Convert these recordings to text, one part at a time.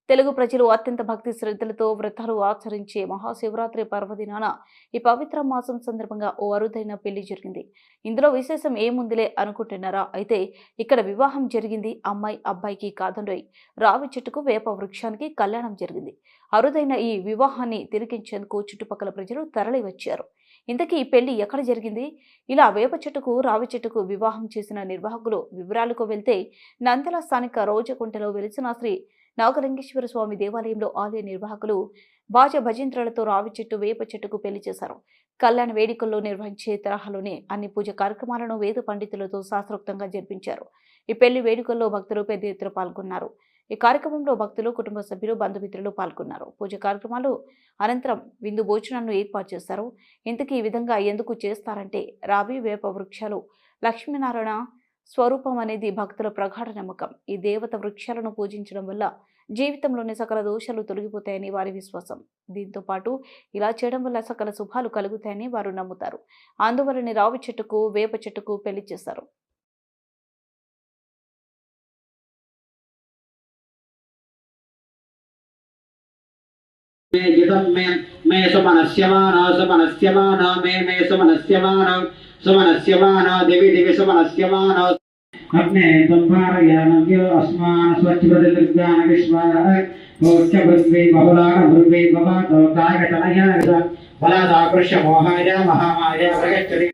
తెలుగు ప్రజలు అత్యంత భక్తి శ్రద్ధలతో వ్రతాలు ఆచరించే మహాశివరాత్రి పర్వదినాన ఈ పవిత్ర మాసం సందర్భంగా ఓ అరుదైన పెళ్లి జరిగింది. ఇందులో విశేషం ఏముందిలే అనుకుంటున్నారా? అయితే ఇక్కడ వివాహం జరిగింది అమ్మాయి అబ్బాయికి కాదండోయ్, రావి చెట్టుకు వేప వృక్షానికి కళ్యాణం జరిగింది. అరుదైన ఈ వివాహాన్ని తిరిగించేందుకు చుట్టుపక్కల ప్రజలు తరలి వచ్చారు. ఇంతకీ ఈ పెళ్లి ఎక్కడ జరిగింది? ఇలా వేప చెట్టుకు రావి చెట్టుకు వివాహం చేసిన నిర్వాహకులు వివరాలకు వెళ్తే, నంద్యాల స్థానిక రోజకుంటలో వెలిసిన శ్రీ నాగలింగేశ్వర స్వామి దేవాలయంలో ఆలయ నిర్వాహకులు బాజ భజంత్రులతో రావి చెట్టు వేప చెట్టుకు పెళ్లి చేశారు. కళ్యాణ వేడుకల్లో నిర్వహించే తరహాలోనే అన్ని పూజ కార్యక్రమాలను వేద పండితులతో శాస్త్రోక్తంగా జరిపించారు. ఈ పెళ్లి వేడుకల్లో భక్తులు పెద్ద ఎత్తున పాల్గొన్నారు. ఈ కార్యక్రమంలో భక్తులు, కుటుంబ సభ్యులు, బంధుమిత్రులు పాల్గొన్నారు. పూజ కార్యక్రమాలు అనంతరం విందు భోజనాలను ఏర్పాటు చేశారు. ఇంతకీ ఈ విధంగా ఎందుకు చేస్తారంటే, రావి వేప వృక్షాలు లక్ష్మీనారాయణ స్వరూపం అనేది భక్తుల ప్రగాఢ నమ్మకం. ఈ దేవత వృక్షాలను పూజించడం వల్ల జీవితంలోని సకల దోషాలు తొలగిపోతాయని వారి విశ్వాసం. దీంతో పాటు ఇలా చేయడం వల్ల సకల శుభాలు కలుగుతాయని వారు నమ్ముతారు. అందువలన రావి చెట్టుకు వేప చెట్టుకు పెళ్లి చేశారు. अपने संभारयानव्यो अस्मान स्वच्छप्रतिर्गान विश्वाः मोक्षभृद्वे बहुलान भृद्वे भवातो कायतनया बलादाकृष्य मोहाय महामाय प्रगच्छति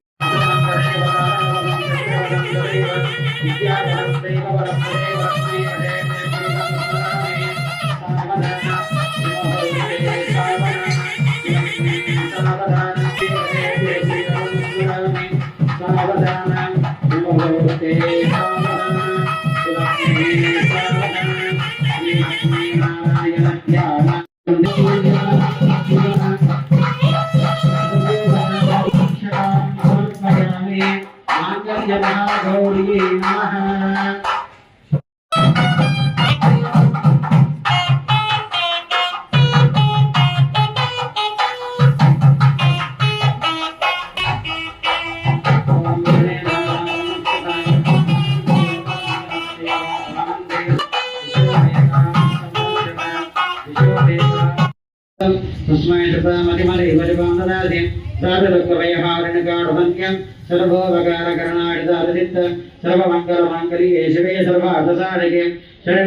सर्वमंगलमांगल्ये शिवे सर्वार्थसाधके श्री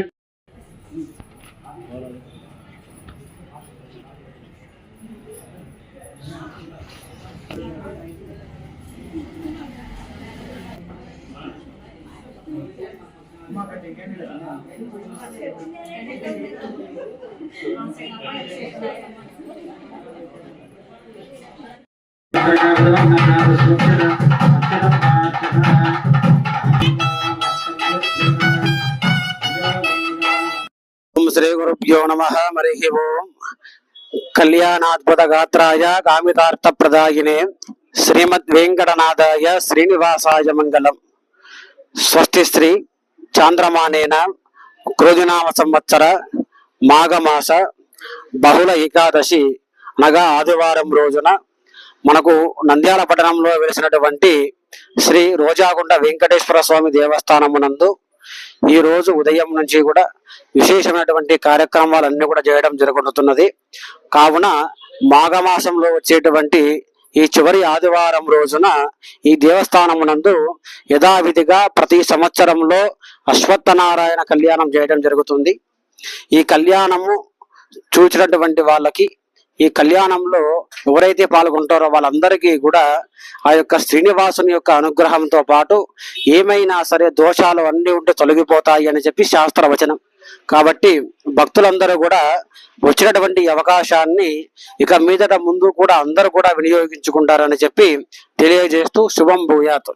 गुरुभ्यो नमः। हरिः ओम्। कल्याणाद्भुत गात्राय कामितार्थ प्रदायिने श्रीमद्वेंकटनाथाय श्रीनिवासाय मंगलम। स्वस्ति श्री चांद्रमानेन क्रोधिनाम संवत्सर माघमास बहुल एकादशी అనగా ఆదివారం రోజున మనకు నంద్యాల పట్టణంలో వెలిసినటువంటి శ్రీ రోజాగుంట వెంకటేశ్వర స్వామి దేవస్థానమునందు ఈ రోజు ఉదయం నుంచి కూడా విశేషమైనటువంటి కార్యక్రమాలన్నీ కూడా చేయడం జరుగుతున్నది. కావున మాఘమాసంలో వచ్చేటువంటి ఈ చివరి ఆదివారం రోజున ఈ దేవస్థానమునందు యథావిధిగా ప్రతి సంవత్సరంలో అశ్వత్థనారాయణ కళ్యాణం చేయడం జరుగుతుంది. ఈ కళ్యాణము చూసినటువంటి వాళ్ళకి, ఈ కళ్యాణంలో ఎవరైతే పాల్గొంటారో వాళ్ళందరికీ కూడా ఆ యొక్క శ్రీనివాసుని యొక్క అనుగ్రహంతో పాటు ఏమైనా సరే దోషాలు అన్నీ ఉంటే తొలగిపోతాయి అని చెప్పి శాస్త్రవచనం. కాబట్టి భక్తులందరూ కూడా వచ్చినటువంటి అవకాశాన్ని ఇక మీదట ముందు కూడా అందరూ కూడా వినియోగించుకుంటారని చెప్పి తెలియజేస్తూ శుభం భూయాత్.